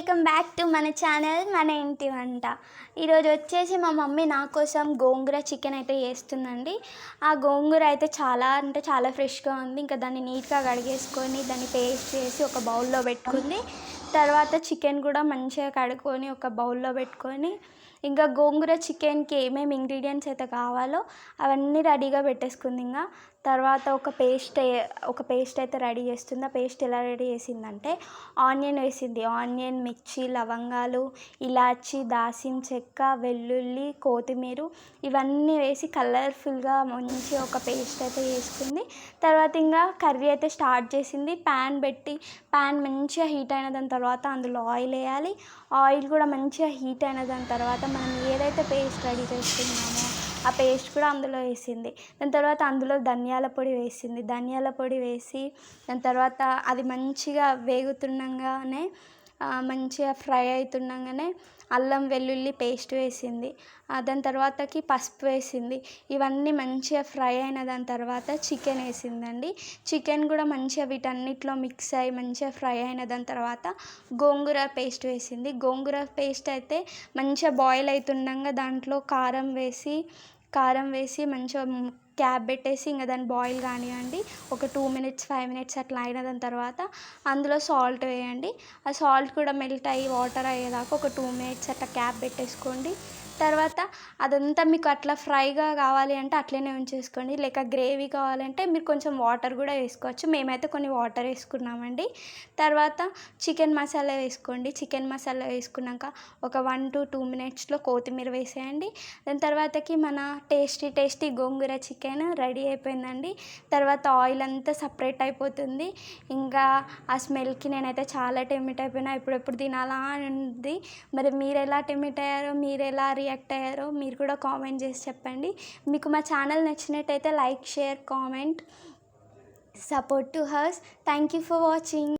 Welcome back to మన channel మన ఇంటి వంట. ఈరోజు వచ్చేసి మా మమ్మీ నా కోసం గోంగూర చికెన్ అయితే చేస్తుందండి. ఆ గోంగూర అయితే చాలా అంటే చాలా ఫ్రెష్గా ఉంది. ఇంకా దాన్ని నీట్గా కడిగేసుకొని దాన్ని పేస్ట్ చేసి ఒక బౌల్లో పెట్టుకుంది. తర్వాత చికెన్ కూడా మంచిగా కడుక్కొని ఒక బౌల్లో పెట్టుకొని ఇంకా గోంగూర చికెన్కి ఏమేమి ఇంగ్రీడియంట్స్ అయితే కావాలో అవన్నీ రెడీగా పెట్టేసుకుంది. ఇంకా తర్వాత ఒక పేస్ట్ అయితే రెడీ చేస్తుంది. ఆ పేస్ట్ ఎలా రెడీ చేసిందంటే ఆనియన్ వేసింది. ఆనియన్, మిర్చి, లవంగాలు, ఇలాచి, దాల్చిన చెక్క, వెల్లుల్లి, కొత్తిమీర ఇవన్నీ వేసి కలర్ఫుల్గా మంచిగా ఒక పేస్ట్ అయితే చేసుకుంది. తర్వాత ఇంకా కర్రీ అయితే స్టార్ట్ చేసింది. ప్యాన్ మంచిగా హీట్ అయిన దాని తర్వాత అందులో ఆయిల్ వేయాలి. ఆయిల్ కూడా మంచిగా హీట్ అయిన దాని తర్వాత మనం ఏదైతే పేస్ట్ రెడీ చేసుకున్నామో ఆ పేస్ట్ కూడా అందులో వేసింది. దాని తర్వాత అందులో ధనియాల పొడి వేసి దాని తర్వాత అది మంచిగా వేగుతుండగానే మంచిగా ఫ్రై అవుతుండగానే అల్లం వెల్లుల్లి పేస్ట్ వేసింది. దాని తర్వాతకి పసుపు వేసింది. ఇవన్నీ మంచిగా ఫ్రై అయిన దాని తర్వాత చికెన్ వేసిందండి. చికెన్ కూడా మంచిగా వీటన్నిటిలో మిక్స్ అయ్యి మంచిగా ఫ్రై అయిన దాని తర్వాత గోంగూర పేస్ట్ వేసింది. గోంగూర పేస్ట్ అయితే మంచిగా బాయిల్ అవుతుండగా దాంట్లో కారం వేసి మంచిగా క్యాప్ పెట్టేసి ఇంకా దాన్ని బాయిల్ కానివ్వండి. ఒక 2 minutes 5 minutes అట్లా అయిన దాని తర్వాత అందులో సాల్ట్ వేయండి. ఆ సాల్ట్ కూడా మెల్ట్ అయ్యి వాటర్ అయ్యేదాకా ఒక 2 minutes అట్లా క్యాప్ పెట్టేసుకోండి. తర్వాత అదంతా మీకు అట్లా ఫ్రైగా కావాలి అంటే అట్లనే ఉంచేసుకోండి. లేక గ్రేవీ కావాలంటే మీరు కొంచెం వాటర్ కూడా వేసుకోవచ్చు. మేమైతే కొన్ని వాటర్ వేసుకున్నామండి. తర్వాత చికెన్ మసాలా వేసుకోండి. చికెన్ మసాలా వేసుకున్నాక ఒక 1 to 2 minutesలో కొత్తిమీర వేసేయండి. దాని తర్వాతకి మన టేస్టీ గోంగూర చికెన్ రెడీ అయిపోయిందండి. తర్వాత ఆయిల్ అంతా సపరేట్ అయిపోతుంది. ఇంకా ఆ స్మెల్కి నేనైతే చాలా టెంప్ట్ అయిపోయినా, ఎప్పుడెప్పుడు తినాలా అని ఉంది. మరి మీరు ఎలా టెంప్ట్ అయ్యారో, మీరు ఎలా రియాక్ట్ అయ్యారో మీరు కూడా కామెంట్ చేసి చెప్పండి. మీకు మా ఛానల్ నచ్చినట్టయితే like, share, comment, support to hurts. Thank you for watching.